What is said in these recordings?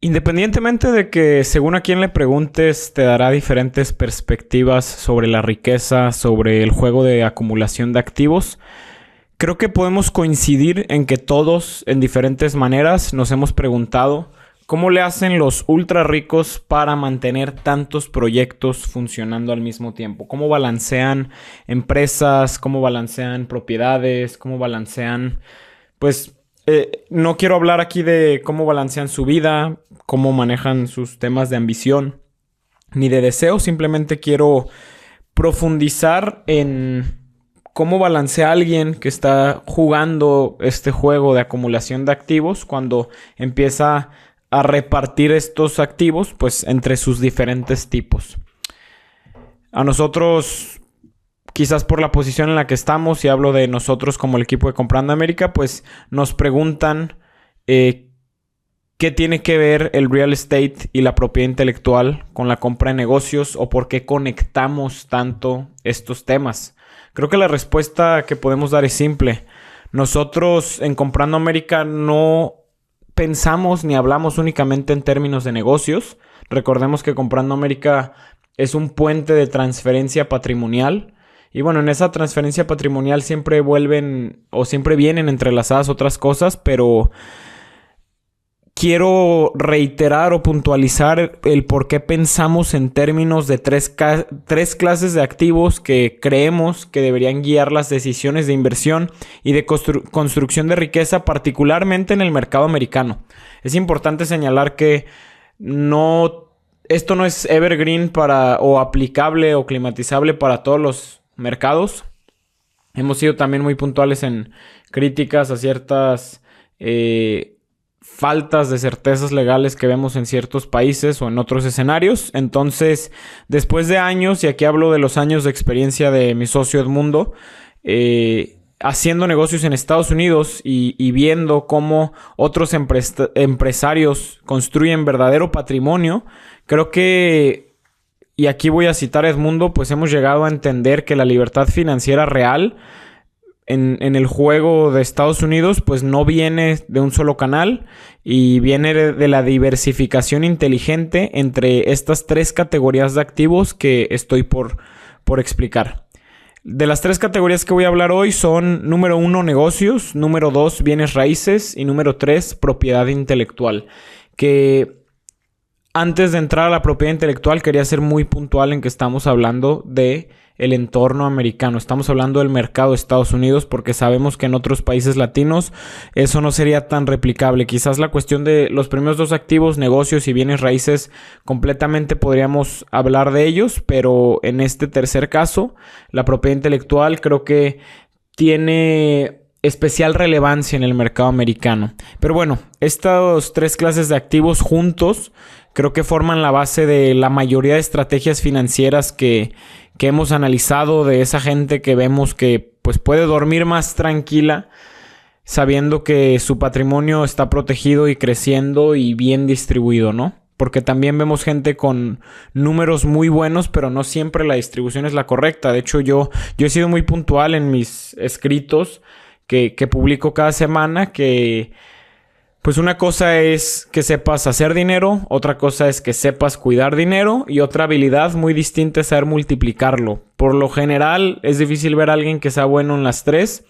Independientemente de que según a quien le preguntes te dará diferentes perspectivas sobre la riqueza, sobre el juego de acumulación de activos, creo que podemos coincidir en que todos, en diferentes maneras, nos hemos preguntado cómo le hacen los ultra ricos para mantener tantos proyectos funcionando al mismo tiempo. Cómo balancean empresas, cómo balancean propiedades, cómo balancean, pues, no quiero hablar aquí de cómo balancean su vida, cómo manejan sus temas de ambición, ni de deseo. Simplemente quiero profundizar en cómo balancea alguien que está jugando este juego de acumulación de activos cuando empieza a repartir estos activos, pues, entre sus diferentes tipos. A nosotros, quizás por la posición en la que estamos, y hablo de nosotros como el equipo de Comprando América, pues nos preguntan qué tiene que ver el real estate y la propiedad intelectual con la compra de negocios, o por qué conectamos tanto estos temas. Creo que la respuesta que podemos dar es simple. Nosotros en Comprando América no pensamos ni hablamos únicamente en términos de negocios. Recordemos que Comprando América es un puente de transferencia patrimonial. Y bueno, en esa transferencia patrimonial siempre vuelven o siempre vienen entrelazadas otras cosas, pero quiero reiterar o puntualizar el por qué pensamos en términos de tres clases de activos que creemos que deberían guiar las decisiones de inversión y de construcción de riqueza, particularmente en el mercado americano. Es importante señalar que esto no es evergreen o aplicable o climatizable para todos los mercados. Hemos sido también muy puntuales en críticas a ciertas faltas de certezas legales que vemos en ciertos países o en otros escenarios. Entonces, después de años, y aquí hablo de los años de experiencia de mi socio Edmundo, haciendo negocios en Estados Unidos y viendo cómo otros empresarios construyen verdadero patrimonio, creo que, y aquí voy a citar a Edmundo, pues hemos llegado a entender que la libertad financiera real en el juego de Estados Unidos, pues no viene de un solo canal y viene de la diversificación inteligente entre estas tres categorías de activos que estoy por explicar. De las tres categorías que voy a hablar hoy son: número 1, negocios; número 2, bienes raíces; y número 3, propiedad intelectual. Que antes de entrar a la propiedad intelectual quería ser muy puntual en que estamos hablando de el entorno americano. Estamos hablando del mercado de Estados Unidos porque sabemos que en otros países latinos eso no sería tan replicable. Quizás la cuestión de los primeros dos activos, negocios y bienes raíces, completamente podríamos hablar de ellos, pero en este tercer caso, la propiedad intelectual, creo que tiene especial relevancia en el mercado americano. Pero bueno, estas tres clases de activos juntos creo que forman la base de la mayoría de estrategias financieras que hemos analizado, de esa gente que vemos que pues puede dormir más tranquila sabiendo que su patrimonio está protegido y creciendo y bien distribuido, ¿no? Porque también vemos gente con números muy buenos, pero no siempre la distribución es la correcta. De hecho, yo he sido muy puntual en mis escritos que publico cada semana, que pues una cosa es que sepas hacer dinero, otra cosa es que sepas cuidar dinero, y otra habilidad muy distinta es saber multiplicarlo. Por lo general es difícil ver a alguien que sea bueno en las tres.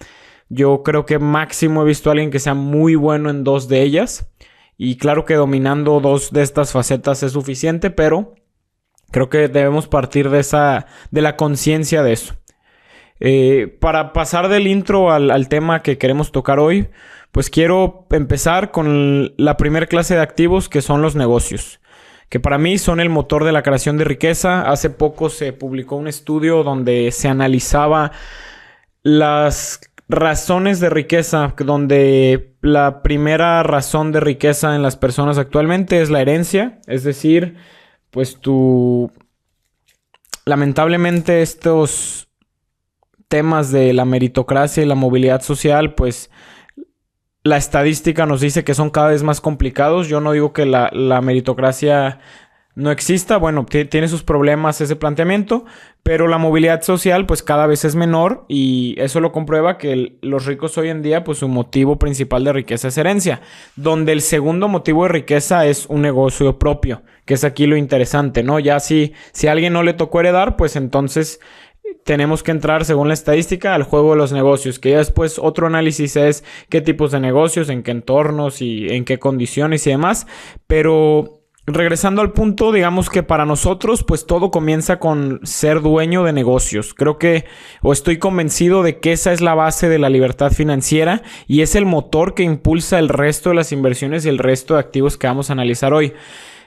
Yo creo que máximo he visto a alguien que sea muy bueno en dos de ellas. Y claro que dominando dos de estas facetas es suficiente, pero creo que debemos partir de la conciencia de eso. Para pasar del intro al tema que queremos tocar hoy, pues quiero empezar con la primera clase de activos, que son los negocios, que para mí son el motor de la creación de riqueza. Hace poco se publicó un estudio donde se analizaba las razones de riqueza, donde la primera razón de riqueza en las personas actualmente es la herencia. Es decir, pues lamentablemente estos temas de la meritocracia y la movilidad social, pues la estadística nos dice que son cada vez más complicados. Yo no digo que la meritocracia no exista. Bueno, tiene sus problemas ese planteamiento, pero la movilidad social pues cada vez es menor y eso lo comprueba que los ricos hoy en día pues su motivo principal de riqueza es herencia, donde el segundo motivo de riqueza es un negocio propio, que es aquí lo interesante, ¿no? Ya si a alguien no le tocó heredar, pues entonces tenemos que entrar, según la estadística, al juego de los negocios, que ya después otro análisis es qué tipos de negocios, en qué entornos y en qué condiciones y demás. Pero regresando al punto, digamos que para nosotros, pues todo comienza con ser dueño de negocios. Creo que, o estoy convencido de que esa es la base de la libertad financiera y es el motor que impulsa el resto de las inversiones y el resto de activos que vamos a analizar hoy.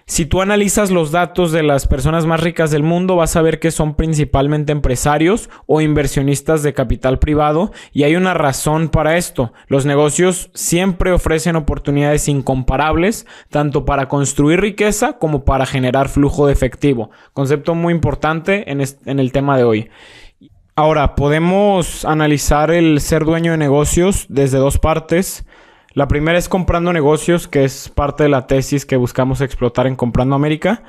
Si tú analizas los datos de las personas más ricas del mundo, vas a ver que son principalmente empresarios o inversionistas de capital privado, y hay una razón para esto. Los negocios siempre ofrecen oportunidades incomparables, tanto para construir riqueza como para generar flujo de efectivo. Concepto muy importante en el tema de hoy. Ahora, podemos analizar el ser dueño de negocios desde dos partes. La primera es comprando negocios, que es parte de la tesis que buscamos explotar en Comprando América.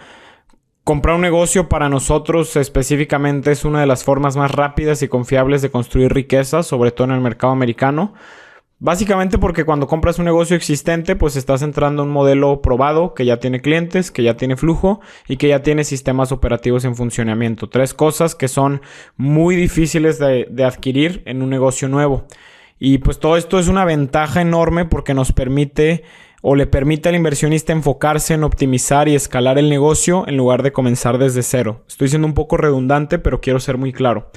Comprar un negocio para nosotros específicamente es una de las formas más rápidas y confiables de construir riqueza, sobre todo en el mercado americano. Básicamente porque cuando compras un negocio existente, pues estás entrando a un modelo probado, que ya tiene clientes, que ya tiene flujo y que ya tiene sistemas operativos en funcionamiento. Tres cosas que son muy difíciles de adquirir en un negocio nuevo. Y pues todo esto es una ventaja enorme porque nos permite o le permite al inversionista enfocarse en optimizar y escalar el negocio en lugar de comenzar desde cero. Estoy siendo un poco redundante, pero quiero ser muy claro.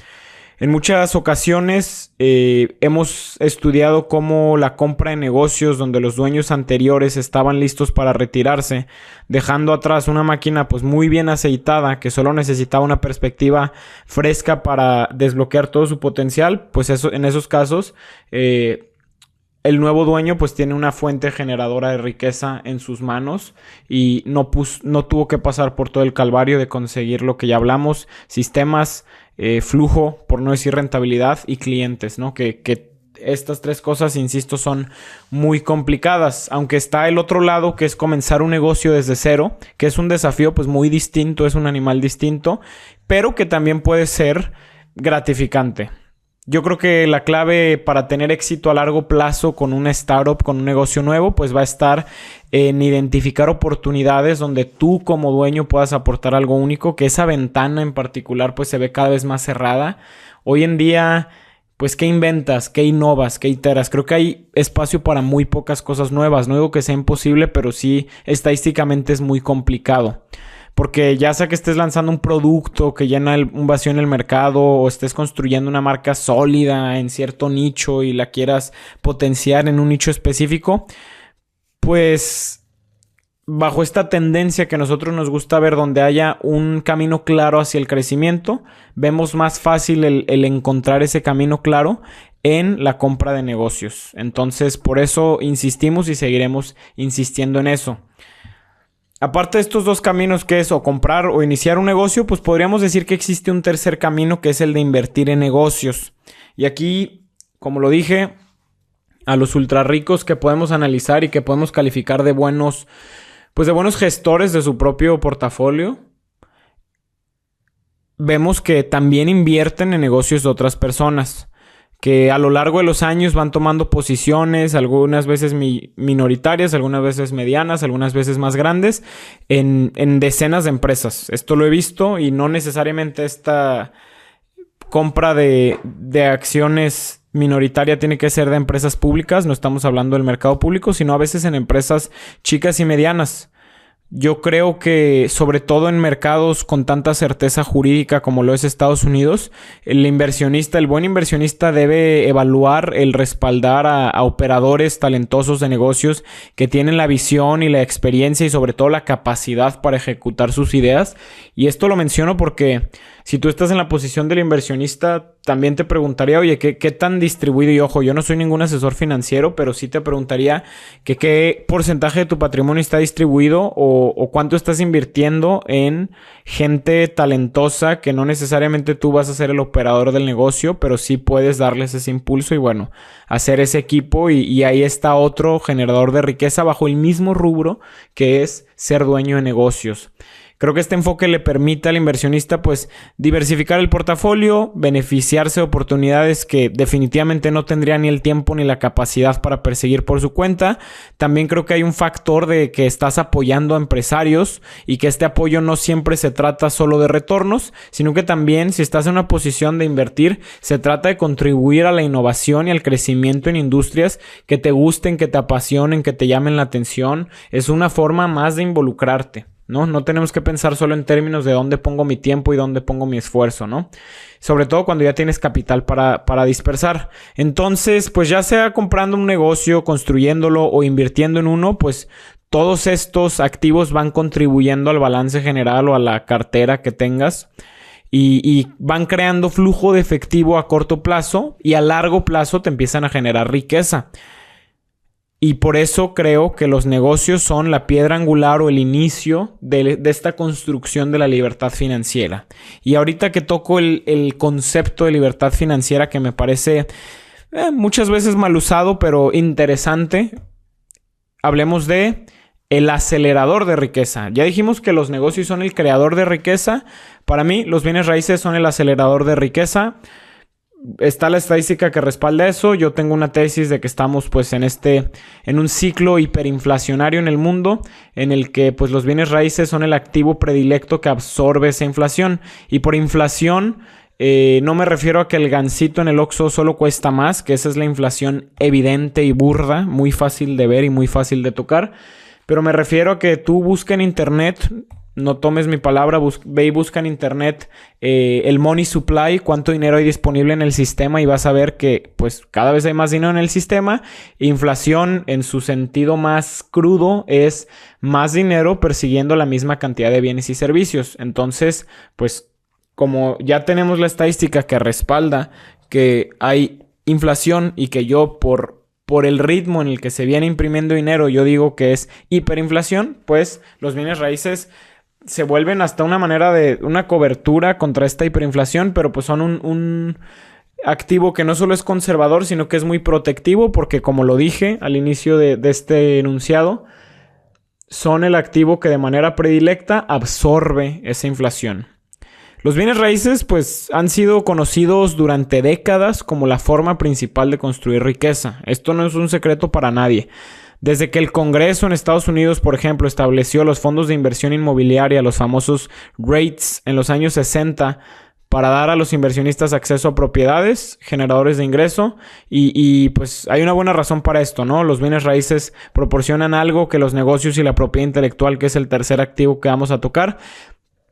En muchas ocasiones hemos estudiado cómo la compra de negocios donde los dueños anteriores estaban listos para retirarse, dejando atrás una máquina pues muy bien aceitada que solo necesitaba una perspectiva fresca para desbloquear todo su potencial, pues en esos casos el nuevo dueño pues tiene una fuente generadora de riqueza en sus manos y no tuvo que pasar por todo el calvario de conseguir lo que ya hablamos, sistemas, flujo, por no decir rentabilidad, y clientes, ¿no? Que estas tres cosas, insisto, son muy complicadas, aunque está el otro lado, que es comenzar un negocio desde cero, que es un desafío pues muy distinto, es un animal distinto, pero que también puede ser gratificante. Yo creo que la clave para tener éxito a largo plazo con una startup, con un negocio nuevo, pues va a estar en identificar oportunidades donde tú como dueño puedas aportar algo único, que esa ventana en particular pues se ve cada vez más cerrada. Hoy en día, pues ¿qué inventas? ¿Qué innovas? ¿Qué iteras? Creo que hay espacio para muy pocas cosas nuevas. No digo que sea imposible, pero sí estadísticamente es muy complicado. Porque ya sea que estés lanzando un producto que llena un vacío en el mercado o estés construyendo una marca sólida en cierto nicho y la quieras potenciar en un nicho específico, pues bajo esta tendencia que a nosotros nos gusta ver donde haya un camino claro hacia el crecimiento, vemos más fácil el encontrar ese camino claro en la compra de negocios. Entonces, por eso insistimos y seguiremos insistiendo en eso. Aparte de estos dos caminos, que es o comprar o iniciar un negocio, pues podríamos decir que existe un tercer camino, que es el de invertir en negocios. Y aquí, como lo dije, a los ultra ricos que podemos analizar y que podemos calificar de buenos gestores de su propio portafolio, vemos que también invierten en negocios de otras personas, que a lo largo de los años van tomando posiciones, algunas veces minoritarias, algunas veces medianas, algunas veces más grandes, en decenas de empresas. Esto lo he visto, y no necesariamente esta compra de acciones minoritaria tiene que ser de empresas públicas. No estamos hablando del mercado público, sino a veces en empresas chicas y medianas. Yo creo que, sobre todo en mercados con tanta certeza jurídica como lo es Estados Unidos, el buen inversionista debe evaluar el respaldar a operadores talentosos de negocios que tienen la visión y la experiencia y sobre todo la capacidad para ejecutar sus ideas. Y esto lo menciono porque si tú estás en la posición del inversionista, también te preguntaría, oye, ¿qué tan distribuido? Y ojo, yo no soy ningún asesor financiero, pero sí te preguntaría que qué porcentaje de tu patrimonio está distribuido o cuánto estás invirtiendo en gente talentosa que no necesariamente tú vas a ser el operador del negocio, pero sí puedes darles ese impulso y bueno, hacer ese equipo, y ahí está otro generador de riqueza bajo el mismo rubro, que es ser dueño de negocios. Creo que este enfoque le permite al inversionista pues diversificar el portafolio, beneficiarse de oportunidades que definitivamente no tendría ni el tiempo ni la capacidad para perseguir por su cuenta. También creo que hay un factor de que estás apoyando a empresarios y que este apoyo no siempre se trata solo de retornos, sino que también si estás en una posición de invertir, se trata de contribuir a la innovación y al crecimiento en industrias que te gusten, que te apasionen, que te llamen la atención. Es una forma más de involucrarte, ¿no? No tenemos que pensar solo en términos de dónde pongo mi tiempo y dónde pongo mi esfuerzo, ¿no? Sobre todo cuando ya tienes capital para dispersar. Entonces, pues ya sea comprando un negocio, construyéndolo o invirtiendo en uno, pues todos estos activos van contribuyendo al balance general o a la cartera que tengas. Y van creando flujo de efectivo a corto plazo y a largo plazo te empiezan a generar riqueza. Y por eso creo que los negocios son la piedra angular o el inicio de esta construcción de la libertad financiera. Y ahorita que toco el concepto de libertad financiera, que me parece muchas veces mal usado, pero interesante, hablemos de el acelerador de riqueza. Ya dijimos que los negocios son el creador de riqueza. Para mí, los bienes raíces son el acelerador de riqueza. Está la estadística que respalda eso. Yo tengo una tesis de que estamos pues en un ciclo hiperinflacionario en el mundo, en el que pues los bienes raíces son el activo predilecto que absorbe esa inflación. Y por inflación no me refiero a que el gansito en el Oxxo solo cuesta más, que esa es la inflación evidente y burda, muy fácil de ver y muy fácil de tocar. Pero me refiero a que tú busca en internet, no tomes mi palabra, ve y busca en internet el money supply, cuánto dinero hay disponible en el sistema, y vas a ver que pues cada vez hay más dinero en el sistema. Inflación en su sentido más crudo es más dinero persiguiendo la misma cantidad de bienes y servicios. Entonces, pues como ya tenemos la estadística que respalda que hay inflación y que yo por el ritmo en el que se viene imprimiendo dinero, yo digo que es hiperinflación, pues los bienes raíces se vuelven hasta una manera de una cobertura contra esta hiperinflación, pero pues son un activo que no solo es conservador, sino que es muy protectivo, porque como lo dije al inicio de este enunciado, son el activo que de manera predilecta absorbe esa inflación. Los bienes raíces pues han sido conocidos durante décadas como la forma principal de construir riqueza. Esto no es un secreto para nadie. Desde que el Congreso en Estados Unidos, por ejemplo, estableció los fondos de inversión inmobiliaria, los famosos REITs, en los años 60, para dar a los inversionistas acceso a propiedades, generadores de ingreso, y pues hay una buena razón para esto, ¿no? Los bienes raíces proporcionan algo que los negocios y la propiedad intelectual, que es el tercer activo que vamos a tocar,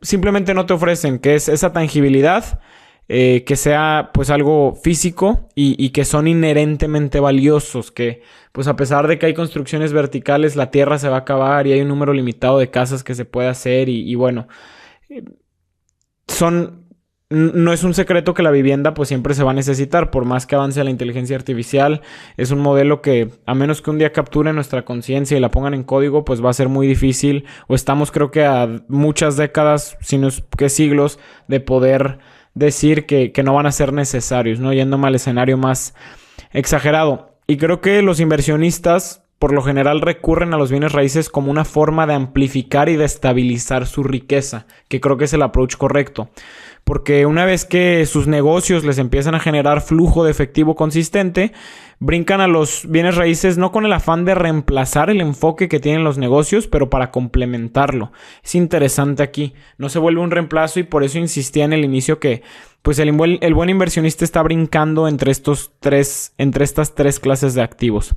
simplemente no te ofrecen, que es esa tangibilidad, que sea pues algo físico y que son inherentemente valiosos, que pues a pesar de que hay construcciones verticales, la tierra se va a acabar y hay un número limitado de casas que se puede hacer y bueno, no es un secreto que la vivienda pues siempre se va a necesitar, por más que avance la inteligencia artificial. Es un modelo que, a menos que un día capture nuestra conciencia y la pongan en código, pues va a ser muy difícil, o estamos creo que a muchas décadas, si no es que siglos, de poder decir que no van a ser necesarios, ¿no? Yéndome al escenario más exagerado. Y creo que los inversionistas por lo general recurren a los bienes raíces como una forma de amplificar y de estabilizar su riqueza, que creo que es el approach correcto. Porque una vez que sus negocios les empiezan a generar flujo de efectivo consistente, brincan a los bienes raíces no con el afán de reemplazar el enfoque que tienen los negocios, pero para complementarlo. Es interesante aquí, no se vuelve un reemplazo, y por eso insistía en el inicio que pues el buen inversionista está brincando entre estas tres clases de activos.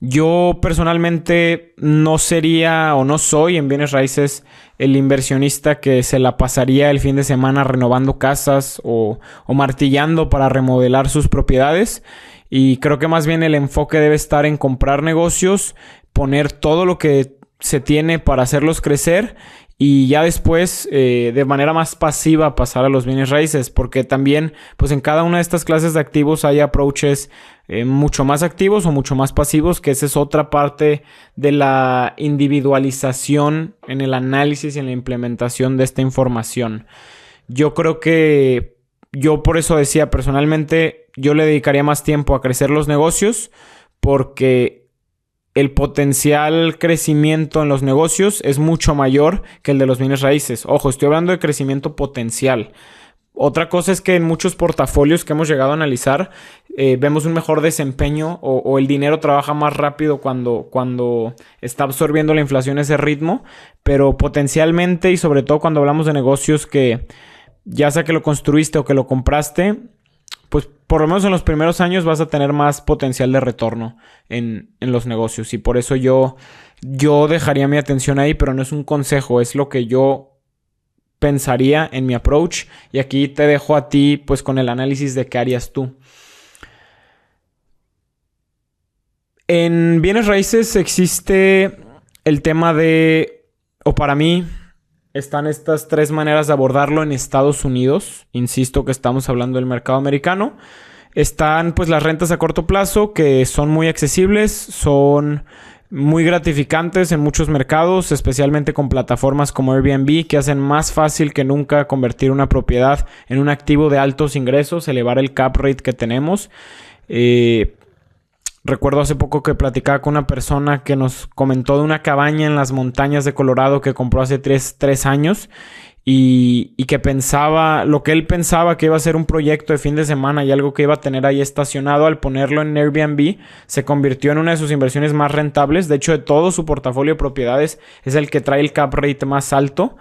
Yo personalmente no sería o no soy en bienes raíces el inversionista que se la pasaría el fin de semana renovando casas o martillando para remodelar sus propiedades. Y creo que más bien el enfoque debe estar en comprar negocios, poner todo lo que se tiene para hacerlos crecer y ya después de manera más pasiva pasar a los bienes raíces, porque también pues en cada una de estas clases de activos hay approaches mucho más activos o mucho más pasivos, que esa es otra parte de la individualización en el análisis y en la implementación de esta información. Yo creo que yo por eso decía personalmente, yo le dedicaría más tiempo a crecer los negocios, porque el potencial crecimiento en los negocios es mucho mayor que el de los bienes raíces. Ojo, estoy hablando de crecimiento potencial. Otra cosa es que en muchos portafolios que hemos llegado a analizar, vemos un mejor desempeño o el dinero trabaja más rápido cuando está absorbiendo la inflación ese ritmo, pero potencialmente y sobre todo cuando hablamos de negocios que ya sea que lo construiste o que lo compraste, pues por lo menos en los primeros años vas a tener más potencial de retorno en los negocios. Y por eso yo dejaría mi atención ahí, pero no es un consejo, es lo que yo pensaría en mi approach. Y aquí te dejo a ti pues con el análisis de qué harías tú. En bienes raíces existe el tema de, o para mí, están estas 3 maneras de abordarlo en Estados Unidos. Insisto que estamos hablando del mercado americano. Están pues las rentas a corto plazo, que son muy accesibles, son muy gratificantes en muchos mercados, especialmente con plataformas como Airbnb, que hacen más fácil que nunca convertir una propiedad en un activo de altos ingresos, elevar el cap rate que tenemos. Recuerdo hace poco que platicaba con una persona que nos comentó de una cabaña en las montañas de Colorado que compró hace 3 años y que pensaba, lo que él pensaba que iba a ser un proyecto de fin de semana y algo que iba a tener ahí estacionado, al ponerlo en Airbnb se convirtió en una de sus inversiones más rentables. De hecho, de todo su portafolio de propiedades es el que trae el cap rate más alto.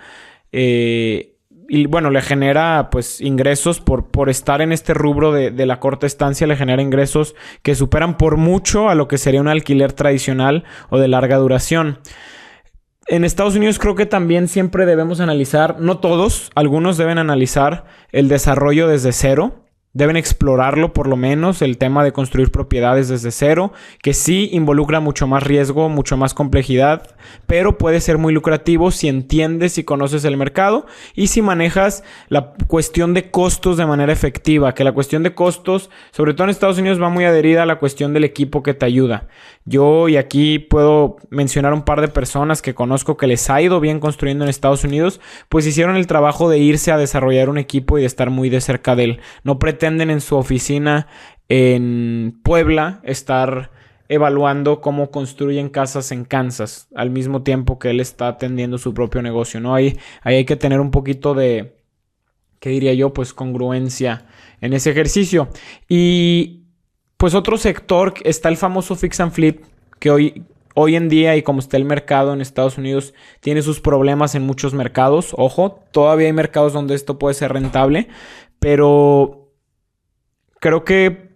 Y bueno, le genera pues ingresos por estar en este rubro de la corta estancia, le genera ingresos que superan por mucho a lo que sería un alquiler tradicional o de larga duración. En Estados Unidos creo que también siempre debemos analizar, no todos, algunos deben analizar el desarrollo desde cero. Deben explorarlo por lo menos, el tema de construir propiedades desde cero, que sí involucra mucho más riesgo, mucho más complejidad, pero puede ser muy lucrativo si entiendes y conoces el mercado y si manejas la cuestión de costos de manera efectiva, que la cuestión de costos, sobre todo en Estados Unidos, va muy adherida a la cuestión del equipo que te ayuda. Yo, y aquí puedo mencionar un par de personas que conozco que les ha ido bien construyendo en Estados Unidos, pues hicieron el trabajo de irse a desarrollar un equipo y de estar muy de cerca de él. No pretenden en su oficina en Puebla estar evaluando cómo construyen casas en Kansas al mismo tiempo que él está atendiendo su propio negocio, ¿no? Ahí hay que tener un poquito de, ¿qué diría yo? Pues congruencia en ese ejercicio. Y pues otro sector está el famoso fix and flip, que hoy en día y como está el mercado en Estados Unidos tiene sus problemas en muchos mercados. Ojo, todavía hay mercados donde esto puede ser rentable, pero creo que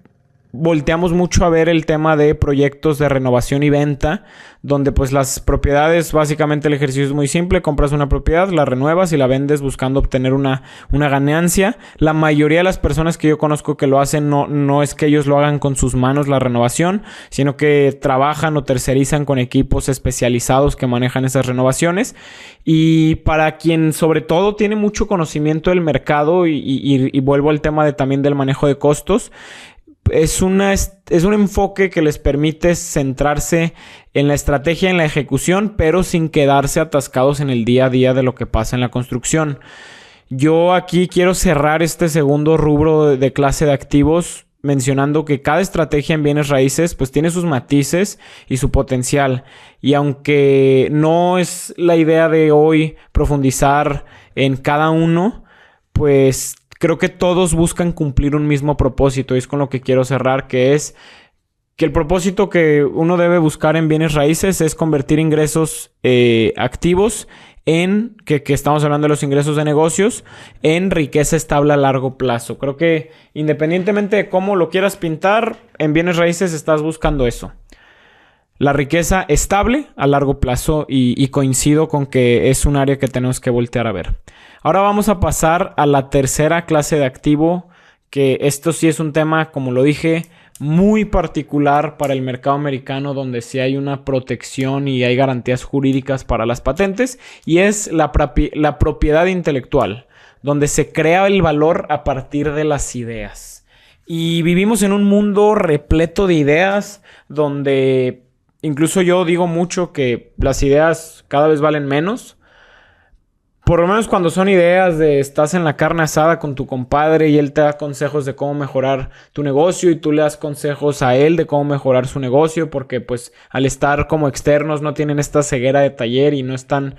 volteamos mucho a ver el tema de proyectos de renovación y venta, donde pues las propiedades, básicamente el ejercicio es muy simple: compras una propiedad, la renuevas y la vendes buscando obtener una ganancia. La mayoría de las personas que yo conozco que lo hacen no es que ellos lo hagan con sus manos la renovación, sino que trabajan o tercerizan con equipos especializados que manejan esas renovaciones. Y para quien sobre todo tiene mucho conocimiento del mercado y vuelvo al tema también del manejo de costos, es un enfoque que les permite centrarse en la estrategia, en la ejecución, pero sin quedarse atascados en el día a día de lo que pasa en la construcción. Yo aquí quiero cerrar este segundo rubro de clase de activos mencionando que cada estrategia en bienes raíces pues tiene sus matices y su potencial. Y aunque no es la idea de hoy profundizar en cada uno, pues creo que todos buscan cumplir un mismo propósito y es con lo que quiero cerrar, que es que el propósito que uno debe buscar en bienes raíces es convertir ingresos activos en, que estamos hablando de los ingresos de negocios, en riqueza estable a largo plazo. Creo que independientemente de cómo lo quieras pintar, en bienes raíces estás buscando eso. La riqueza estable a largo plazo y coincido con que es un área que tenemos que voltear a ver. Ahora vamos a pasar a la tercera clase de activo, que esto sí es un tema, como lo dije, muy particular para el mercado americano, donde sí hay una protección y hay garantías jurídicas para las patentes, y es la propiedad intelectual, donde se crea el valor a partir de las ideas. Y vivimos en un mundo repleto de ideas, donde incluso yo digo mucho que las ideas cada vez valen menos, Por lo menos cuando son ideas de estás en la carne asada con tu compadre y él te da consejos de cómo mejorar tu negocio y tú le das consejos a él de cómo mejorar su negocio, porque pues al estar como externos no tienen esta ceguera de taller y no están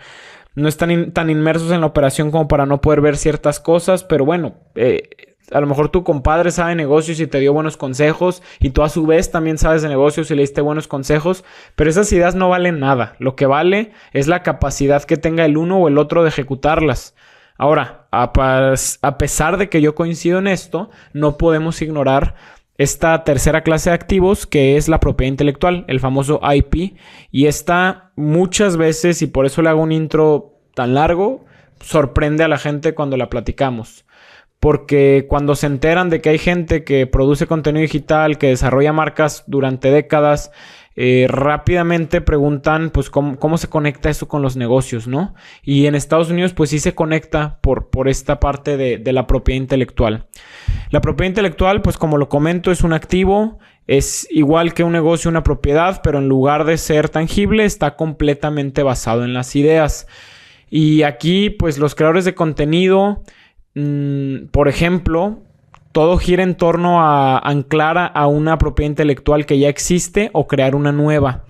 tan inmersos en la operación como para no poder ver ciertas cosas. Pero bueno, a lo mejor tu compadre sabe de negocios y te dio buenos consejos y tú a su vez también sabes de negocios y le diste buenos consejos, pero esas ideas no valen nada. Lo que vale es la capacidad que tenga el uno o el otro de ejecutarlas. Ahora, a pesar de que yo coincido en esto, no podemos ignorar esta tercera clase de activos, que es la propiedad intelectual, el famoso IP, y esta muchas veces, y por eso le hago un intro tan largo, sorprende a la gente cuando la platicamos. Porque cuando se enteran de que hay gente que produce contenido digital, que desarrolla marcas durante décadas, rápidamente preguntan pues cómo se conecta eso con los negocios, ¿no? Y en Estados Unidos pues sí se conecta por esta parte de la propiedad intelectual. La propiedad intelectual, pues como lo comento, es un activo, es igual que un negocio, una propiedad, pero en lugar de ser tangible está completamente basado en las ideas. Y aquí pues los creadores de contenido, por ejemplo, todo gira en torno a anclar a una propiedad intelectual que ya existe o crear una nueva.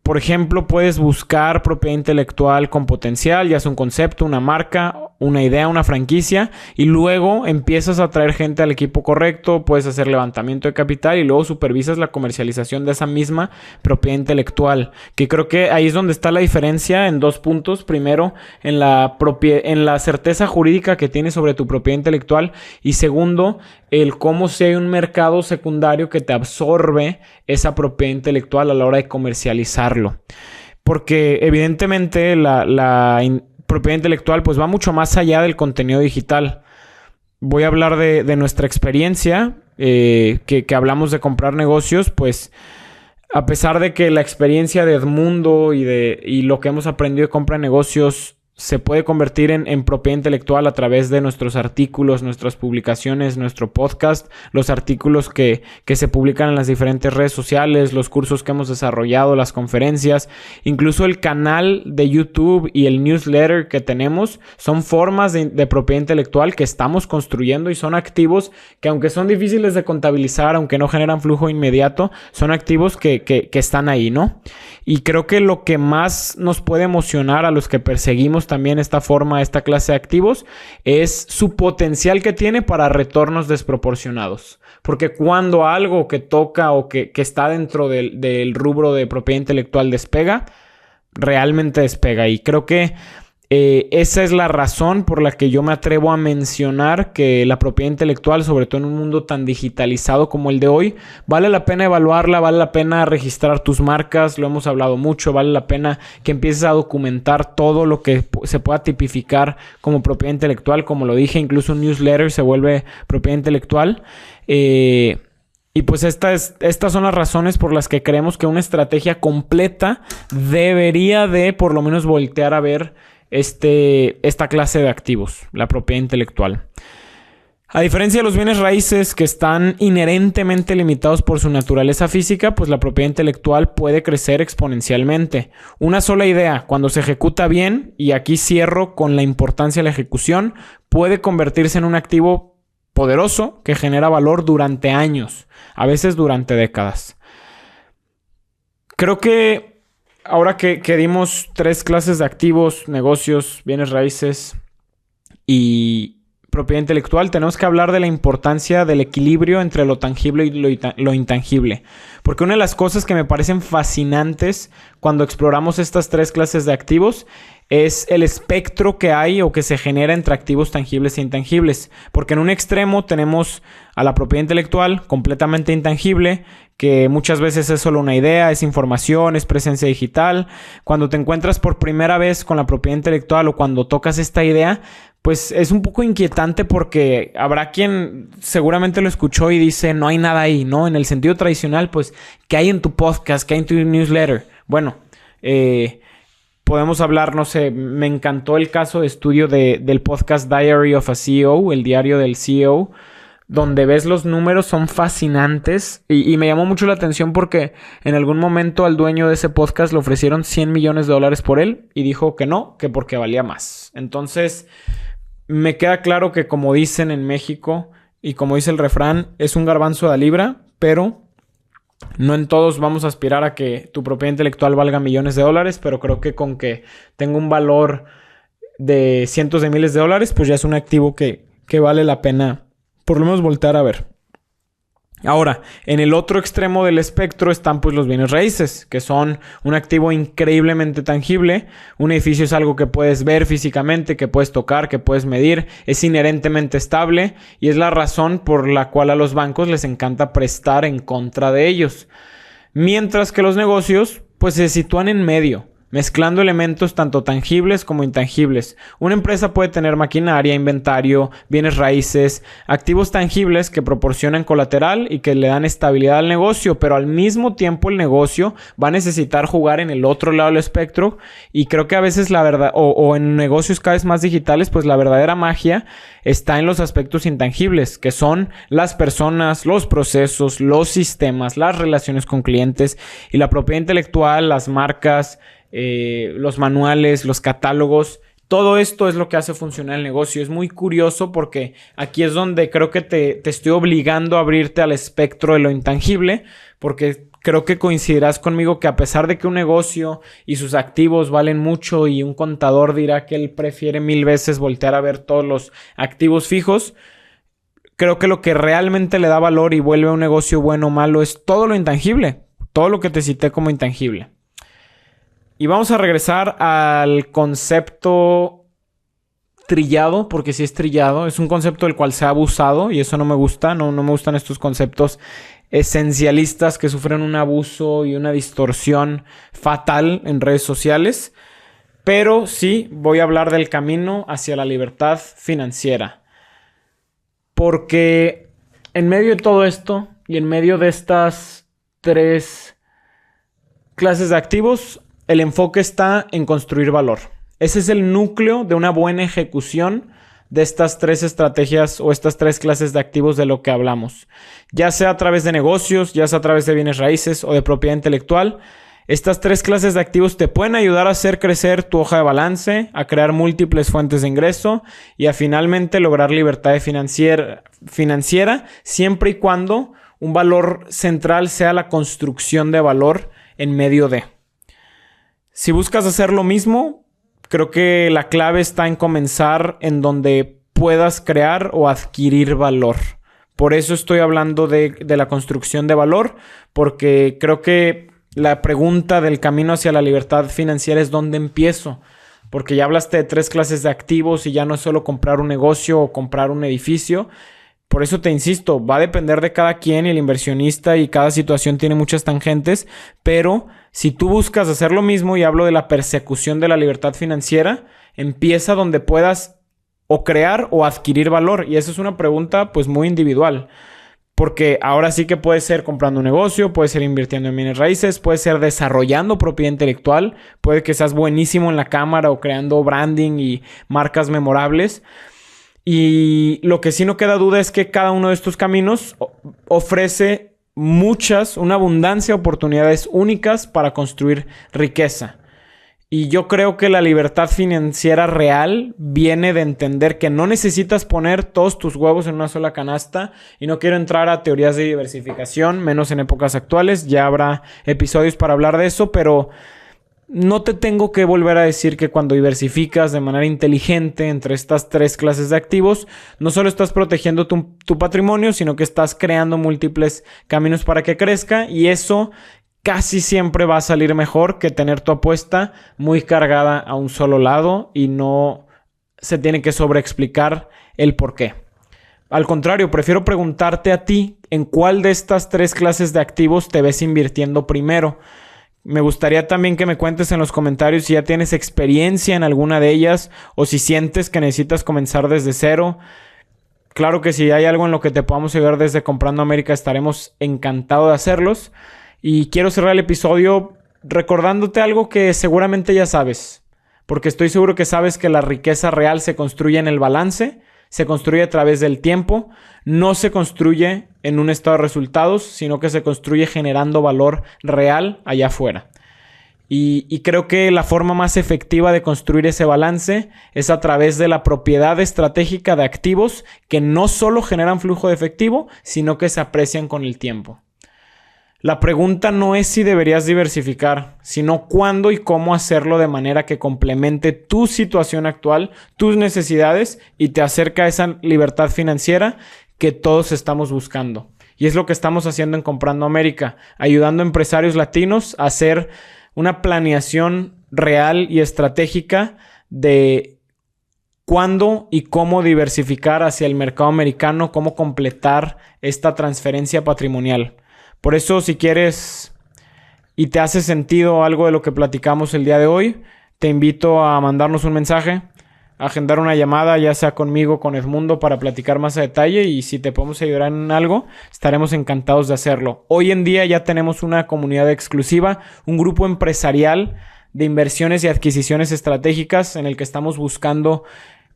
Por ejemplo, puedes buscar propiedad intelectual con potencial, ya sea un concepto, una marca, una idea, una franquicia, y luego empiezas a traer gente al equipo correcto, puedes hacer levantamiento de capital y luego supervisas la comercialización de esa misma propiedad intelectual, que creo que ahí es donde está la diferencia en dos puntos. Primero, en la certeza jurídica que tienes sobre tu propiedad intelectual, y segundo, el cómo si hay un mercado secundario que te absorbe esa propiedad intelectual a la hora de comercializarlo. Porque evidentemente la propiedad intelectual pues va mucho más allá del contenido digital. Voy a hablar de nuestra experiencia, que hablamos de comprar negocios. Pues a pesar de que la experiencia de Edmundo y lo que hemos aprendido de compra de negocios se puede convertir en propiedad intelectual a través de nuestros artículos, nuestras publicaciones, nuestro podcast, los artículos que se publican en las diferentes redes sociales, los cursos que hemos desarrollado, las conferencias, incluso el canal de YouTube y el newsletter que tenemos, son formas de propiedad intelectual que estamos construyendo y son activos que, aunque son difíciles de contabilizar, aunque no generan flujo inmediato, son activos que están ahí, ¿no? Y creo que lo que más nos puede emocionar a los que perseguimos también esta clase de activos, es su potencial que tiene para retornos desproporcionados. Porque cuando algo que toca o que está dentro del rubro de propiedad intelectual despega, realmente despega. Y creo que esa es la razón por la que yo me atrevo a mencionar que la propiedad intelectual, sobre todo en un mundo tan digitalizado como el de hoy, vale la pena evaluarla, vale la pena registrar tus marcas, lo hemos hablado mucho, vale la pena que empieces a documentar todo lo que se pueda tipificar como propiedad intelectual. Como lo dije, incluso un newsletter se vuelve propiedad intelectual. Y pues estas son las razones por las que creemos que una estrategia completa debería de por lo menos voltear a ver esta clase de activos, la propiedad intelectual. A diferencia de los bienes raíces, que están inherentemente limitados por su naturaleza física, pues la propiedad intelectual puede crecer exponencialmente. Una sola idea, cuando se ejecuta bien, y aquí cierro con la importancia de la ejecución, puede convertirse en un activo poderoso que genera valor durante años, a veces durante décadas. Creo que ahora que dimos 3 clases de activos, negocios, bienes raíces y propiedad intelectual, tenemos que hablar de la importancia del equilibrio entre lo tangible y lo intangible. Porque una de las cosas que me parecen fascinantes cuando exploramos estas 3 clases de activos es el espectro que hay o que se genera entre activos tangibles e intangibles. Porque en un extremo tenemos a la propiedad intelectual completamente intangible, que muchas veces es solo una idea, es información, es presencia digital. Cuando te encuentras por primera vez con la propiedad intelectual o cuando tocas esta idea, pues es un poco inquietante, porque habrá quien seguramente lo escuchó y dice, no hay nada ahí, ¿no? En el sentido tradicional, pues, ¿qué hay en tu podcast? ¿Qué hay en tu newsletter? Bueno, podemos hablar, no sé, me encantó el caso de estudio del podcast Diary of a CEO, el diario del CEO, donde ves los números son fascinantes y me llamó mucho la atención porque en algún momento al dueño de ese podcast le ofrecieron $100 millones por él y dijo que no, que porque valía más. Entonces me queda claro que, como dicen en México y como dice el refrán, es un garbanzo a libra, pero no en todos vamos a aspirar a que tu propiedad intelectual valga millones de dólares, pero creo que con que tenga un valor de cientos de miles de dólares, pues ya es un activo que vale la pena por lo menos voltear a ver. Ahora, en el otro extremo del espectro están pues los bienes raíces, que son un activo increíblemente tangible. Un edificio es algo que puedes ver físicamente, que puedes tocar, que puedes medir, es inherentemente estable y es la razón por la cual a los bancos les encanta prestar en contra de ellos. Mientras que los negocios pues se sitúan en medio, mezclando elementos tanto tangibles como intangibles. Una empresa puede tener maquinaria, inventario, bienes raíces, activos tangibles que proporcionan colateral y que le dan estabilidad al negocio, pero al mismo tiempo el negocio va a necesitar jugar en el otro lado del espectro y creo que a veces la verdad, o en negocios cada vez más digitales, pues la verdadera magia está en los aspectos intangibles, que son las personas, los procesos, los sistemas, las relaciones con clientes y la propiedad intelectual, las marcas, los manuales, los catálogos. Todo esto es lo que hace funcionar el negocio. Es muy curioso porque aquí es donde creo que te estoy obligando a abrirte al espectro de lo intangible, porque creo que coincidirás conmigo que a pesar de que un negocio y sus activos valen mucho y un contador dirá que él prefiere 1000 veces voltear a ver todos los activos fijos, creo que lo que realmente le da valor y vuelve a un negocio bueno o malo es todo lo intangible, todo lo que te cité como intangible. Y vamos a regresar al concepto trillado, porque sí es trillado. Es un concepto del cual se ha abusado y eso no me gusta. No me gustan estos conceptos esencialistas que sufren un abuso y una distorsión fatal en redes sociales. Pero sí voy a hablar del camino hacia la libertad financiera. Porque en medio de todo esto y en medio de estas 3 clases de activos, el enfoque está en construir valor. Ese es el núcleo de una buena ejecución de estas 3 estrategias o estas 3 clases de activos de lo que hablamos. Ya sea a través de negocios, ya sea a través de bienes raíces o de propiedad intelectual, estas 3 clases de activos te pueden ayudar a hacer crecer tu hoja de balance, a crear múltiples fuentes de ingreso y a finalmente lograr libertad financiera siempre y cuando un valor central sea la construcción de valor en medio de. Si buscas hacer lo mismo, creo que la clave está en comenzar en donde puedas crear o adquirir valor. Por eso estoy hablando de la construcción de valor, porque creo que la pregunta del camino hacia la libertad financiera es ¿dónde empiezo? Porque ya hablaste de 3 clases de activos y ya no es solo comprar un negocio o comprar un edificio. Por eso te insisto, va a depender de cada quien y el inversionista y cada situación tiene muchas tangentes, pero si tú buscas hacer lo mismo y hablo de la persecución de la libertad financiera, empieza donde puedas o crear o adquirir valor. Y esa es una pregunta pues muy individual. Porque ahora sí que puede ser comprando un negocio, puede ser invirtiendo en bienes raíces, puede ser desarrollando propiedad intelectual, puede que seas buenísimo en la cámara o creando branding y marcas memorables. Y lo que sí no queda duda es que cada uno de estos caminos ofrece una abundancia de oportunidades únicas para construir riqueza. Y yo creo que la libertad financiera real viene de entender que no necesitas poner todos tus huevos en una sola canasta. Y no quiero entrar a teorías de diversificación, menos en épocas actuales. Ya habrá episodios para hablar de eso, pero no te tengo que volver a decir que cuando diversificas de manera inteligente entre estas 3 clases de activos, no solo estás protegiendo tu patrimonio, sino que estás creando múltiples caminos para que crezca, y eso casi siempre va a salir mejor que tener tu apuesta muy cargada a un solo lado y no se tiene que sobreexplicar el por qué. Al contrario, prefiero preguntarte a ti en cuál de estas 3 clases de activos te ves invirtiendo primero. Me gustaría también que me cuentes en los comentarios si ya tienes experiencia en alguna de ellas o si sientes que necesitas comenzar desde cero. Claro que si hay algo en lo que te podamos ayudar desde Comprando América, estaremos encantados de hacerlos. Y quiero cerrar el episodio recordándote algo que seguramente ya sabes, porque estoy seguro que sabes que la riqueza real se construye en el balance. se construye a través del tiempo, no se construye en un estado de resultados, sino que se construye generando valor real allá afuera. Y creo que la forma más efectiva de construir ese balance es a través de la propiedad estratégica de activos que no solo generan flujo de efectivo, sino que se aprecian con el tiempo. La pregunta no es si deberías diversificar, sino cuándo y cómo hacerlo de manera que complemente tu situación actual, tus necesidades y te acerque a esa libertad financiera que todos estamos buscando. Y es lo que estamos haciendo en Comprando América, ayudando a empresarios latinos a hacer una planeación real y estratégica de cuándo y cómo diversificar hacia el mercado americano, cómo completar esta transferencia patrimonial. Por eso, si quieres y te hace sentido algo de lo que platicamos el día de hoy, te invito a mandarnos un mensaje, a agendar una llamada, ya sea conmigo o con Edmundo, para platicar más a detalle, y si te podemos ayudar en algo, estaremos encantados de hacerlo. Hoy en día ya tenemos una comunidad exclusiva, un grupo empresarial de inversiones y adquisiciones estratégicas en el que estamos buscando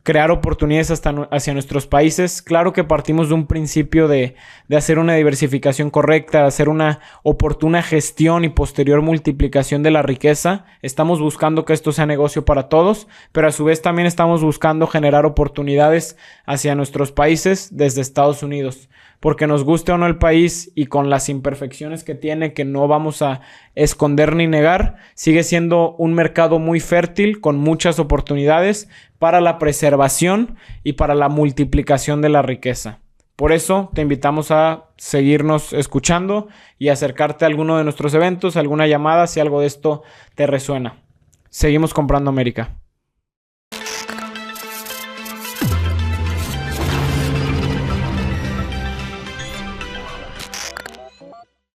crear oportunidades hacia nuestros países. Claro que partimos de un principio de hacer una diversificación correcta, de hacer una oportuna gestión y posterior multiplicación de la riqueza. Estamos buscando que esto sea negocio para todos, pero a su vez también estamos buscando generar oportunidades hacia nuestros países desde Estados Unidos. Porque nos guste o no el país y con las imperfecciones que tiene, que no vamos a esconder ni negar, sigue siendo un mercado muy fértil con muchas oportunidades para la preservación y para la multiplicación de la riqueza. Por eso te invitamos a seguirnos escuchando y acercarte a alguno de nuestros eventos, alguna llamada si algo de esto te resuena. Seguimos Comprando América.